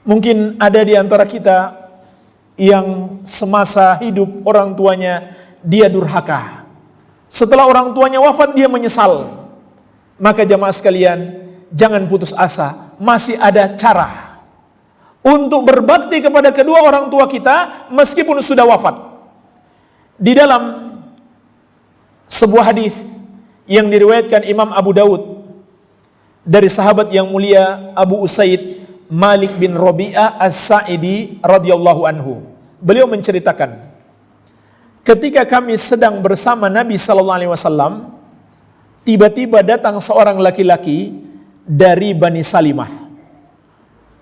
Mungkin ada di antara kita yang semasa hidup orang tuanya dia durhaka. Setelah orang tuanya wafat dia menyesal. Maka jamaah sekalian, jangan putus asa. Masih ada cara untuk berbakti kepada kedua orang tua kita meskipun sudah wafat. Di dalam sebuah hadis yang diriwayatkan Imam Abu Daud dari sahabat yang mulia Abu Usaid Malik bin Rabi'ah As-Sa'idi radhiyallahu anhu. Beliau menceritakan, ketika kami sedang bersama Nabi sallallahu alaihi wasallam, tiba-tiba datang seorang laki-laki dari Bani Salimah.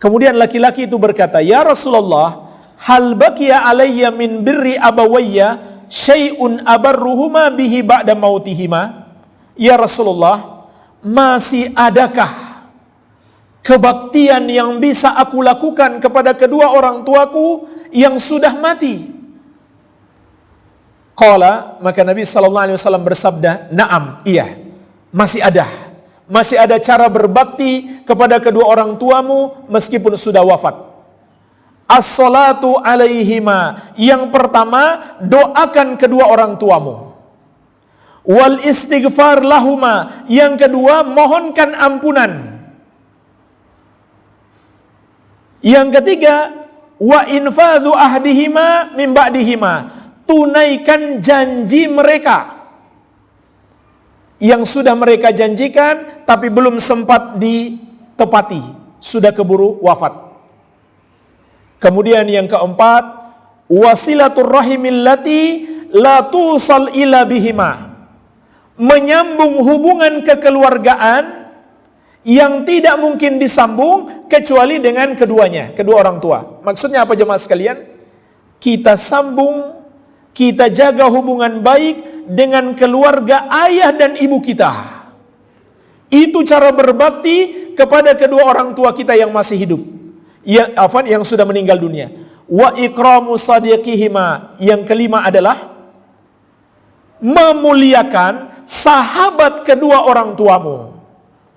Kemudian laki-laki itu berkata, "Ya Rasulullah, hal baqiya alayya min birri abawayya syai'un abarruhuma bihi ba'da mautihima?" Ya Rasulullah, masih adakah kebaktian yang bisa aku lakukan kepada kedua orang tuaku yang sudah mati? Qala, maka Nabi sallallahu alaihi wasallam bersabda, "Na'am, iya, masih ada. Masih ada cara berbakti kepada kedua orang tuamu meskipun sudah wafat. As-salatu alaihima, yang pertama, doakan kedua orang tuamu. Wal istighfar lahuma, yang kedua, mohonkan ampunan. Yang ketiga, wa infadhu ahdihima min ba'dihima, tunaikan janji mereka yang sudah mereka janjikan tapi belum sempat ditepati, sudah keburu wafat. Kemudian yang keempat, wasilatur rahimil lati la tusal ila bihima, menyambung hubungan kekeluargaan yang tidak mungkin disambung kecuali dengan keduanya, kedua orang tua. Maksudnya apa jemaah sekalian? Kita sambung, kita jaga hubungan baik dengan keluarga ayah dan ibu kita. Itu cara berbakti kepada kedua orang tua kita yang masih hidup, yang sudah meninggal dunia. Wa ikramu sadiqihima, yang kelima adalah memuliakan sahabat kedua orang tuamu.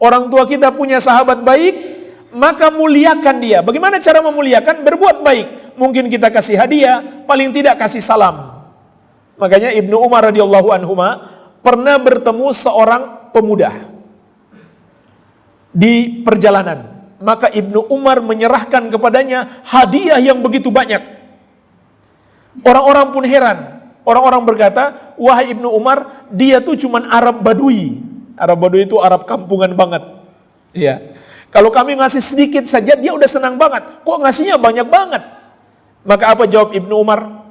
Orang tua kita punya sahabat baik, maka muliakan dia. Bagaimana cara memuliakan? Berbuat baik. Mungkin kita kasih hadiah, paling tidak kasih salam. Makanya Ibnu Umar radhiyallahu anhuma pernah bertemu seorang pemuda di perjalanan. Maka Ibnu Umar menyerahkan kepadanya hadiah yang begitu banyak. Orang-orang pun heran. Orang-orang berkata, "Wahai Ibnu Umar, dia tuh cuman Arab Badui." Arab Badui itu Arab kampungan banget. Iya. Kalau kami ngasih sedikit saja dia udah senang banget. Kok ngasihnya banyak banget? Maka apa jawab Ibnu Umar?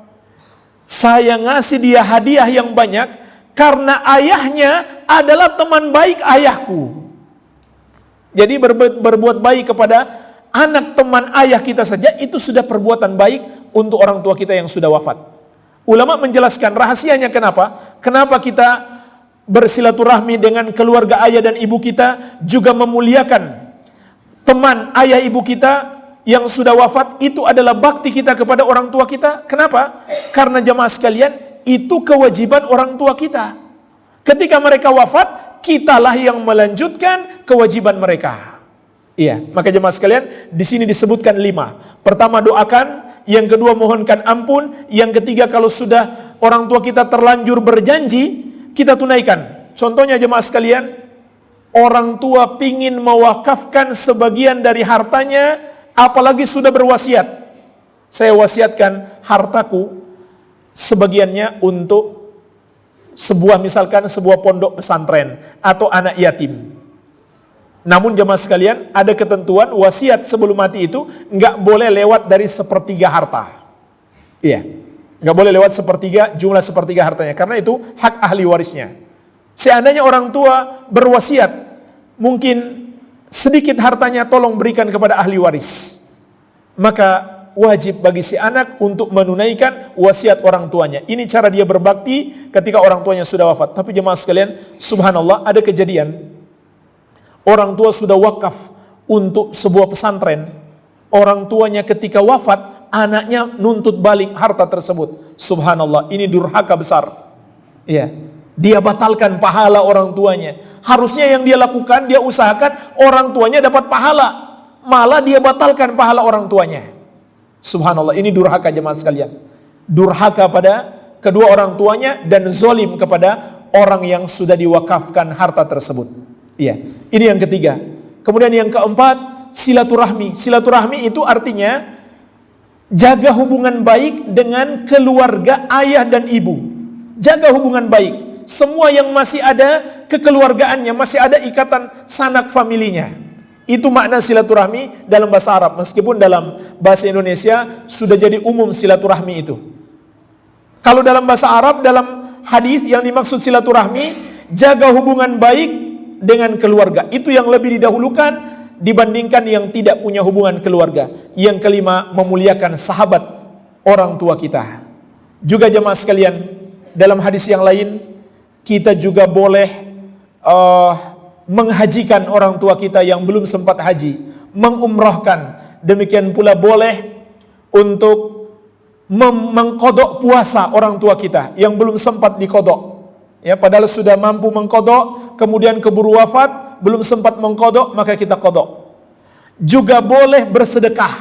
Saya ngasih dia hadiah yang banyak karena ayahnya adalah teman baik ayahku. Jadi berbuat baik kepada anak teman ayah kita saja itu sudah perbuatan baik untuk orang tua kita yang sudah wafat. Ulama menjelaskan rahasianya kenapa? Kenapa kita bersilaturahmi dengan keluarga ayah dan ibu kita, juga memuliakan teman ayah ibu kita yang sudah wafat, itu adalah bakti kita kepada orang tua kita. Kenapa? Karena jemaah sekalian, itu kewajiban orang tua kita. Ketika mereka wafat, kitalah yang melanjutkan kewajiban mereka. Iya, maka jemaah sekalian, di sini disebutkan 5. Pertama, doakan. Yang kedua, mohonkan ampun. Yang ketiga, kalau sudah orang tua kita terlanjur berjanji, kita tunaikan. Contohnya jemaah sekalian, orang tua pingin mewakafkan sebagian dari hartanya, apalagi sudah berwasiat. Saya wasiatkan hartaku sebagiannya untuk misalkan sebuah pondok pesantren atau anak yatim. Namun jemaah sekalian, ada ketentuan wasiat sebelum mati itu nggak boleh lewat dari sepertiga harta. Iya. Nggak boleh lewat jumlah sepertiga hartanya, karena itu hak ahli warisnya. Seandainya orang tua berwasiat, mungkin sedikit hartanya tolong berikan kepada ahli waris, maka wajib bagi si anak untuk menunaikan wasiat orang tuanya. Ini cara dia berbakti ketika orang tuanya sudah wafat. Tapi jemaah sekalian, subhanallah, ada kejadian orang tua sudah wakaf untuk sebuah pesantren. Orang tuanya ketika wafat, anaknya nuntut balik harta tersebut. Subhanallah, ini durhaka besar. Iya, dia batalkan pahala orang tuanya. Harusnya yang dia lakukan, dia usahakan orang tuanya dapat pahala. malah dia batalkan pahala orang tuanya. Subhanallah, ini durhaka jemaah sekalian. Durhaka pada kedua orang tuanya dan zolim kepada orang yang sudah diwakafkan harta tersebut. Iya, ini yang ketiga. Kemudian yang keempat, silaturahmi. Silaturahmi itu artinya jaga hubungan baik dengan keluarga ayah dan ibu. Jaga hubungan baik. Semua yang masih ada kekeluargaannya, masih ada ikatan sanak familinya. Itu makna silaturahmi dalam bahasa Arab. Meskipun dalam bahasa Indonesia sudah jadi umum silaturahmi itu. Kalau dalam bahasa Arab, dalam hadis yang dimaksud silaturahmi, jaga hubungan baik dengan keluarga. Itu yang lebih didahulukan dibandingkan yang tidak punya hubungan keluarga. Yang kelima, memuliakan sahabat orang tua kita. Juga jemaah sekalian, dalam hadis yang lain, kita juga boleh menghajikan orang tua kita yang belum sempat haji, mengumrahkan. Demikian pula boleh untuk mengkodok puasa orang tua kita yang belum sempat dikodok. Ya, padahal sudah mampu mengkodok, kemudian keburu wafat, belum sempat mengkodok, maka kita kodok. Juga boleh bersedekah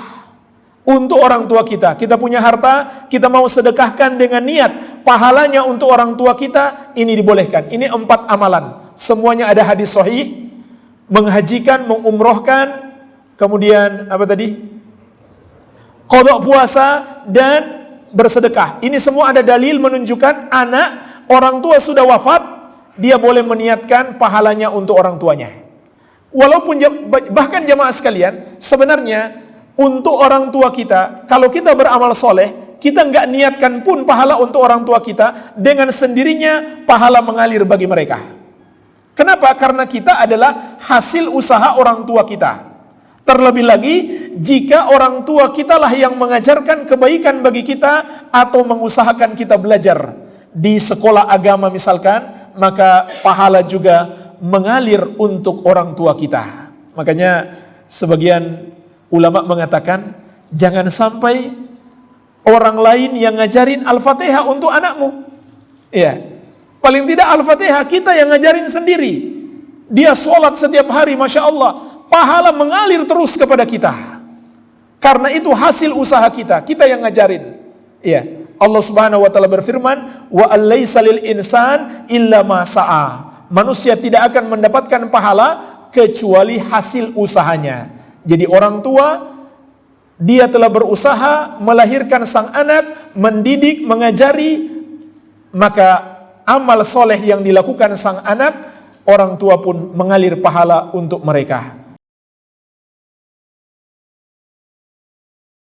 untuk orang tua kita. Kita punya harta, kita mau sedekahkan dengan niat pahalanya untuk orang tua kita, ini dibolehkan. Ini 4 amalan. Semuanya ada hadis sahih, menghajikan, mengumrohkan, kemudian apa tadi? Qadha puasa dan bersedekah. Ini semua ada dalil menunjukkan anak orang tua sudah wafat, dia boleh meniatkan pahalanya untuk orang tuanya. Walaupun bahkan jemaah sekalian, sebenarnya untuk orang tua kita, kalau kita beramal soleh, kita nggak niatkan pun pahala untuk orang tua kita, dengan sendirinya pahala mengalir bagi mereka. Kenapa? Karena kita adalah hasil usaha orang tua kita. Terlebih lagi jika orang tua kita lah yang mengajarkan kebaikan bagi kita atau mengusahakan kita belajar di sekolah agama misalkan, maka pahala juga mengalir untuk orang tua kita. Makanya sebagian ulama mengatakan, jangan sampai orang lain yang ngajarin Al-Fatihah untuk anakmu. Iya. Paling tidak Al-Fatihah kita yang ngajarin sendiri. Dia sholat setiap hari, Masya Allah. Pahala mengalir terus kepada kita. Karena itu hasil usaha kita. Kita yang ngajarin. Iya. Allah Subhanahu wa taala berfirman, "Wa alaysa lil insan illa ma sa'a." Manusia tidak akan mendapatkan pahala kecuali hasil usahanya. Jadi orang tua, dia telah berusaha melahirkan sang anak, mendidik, mengajari, maka amal soleh yang dilakukan sang anak, orang tua pun mengalir pahala untuk mereka.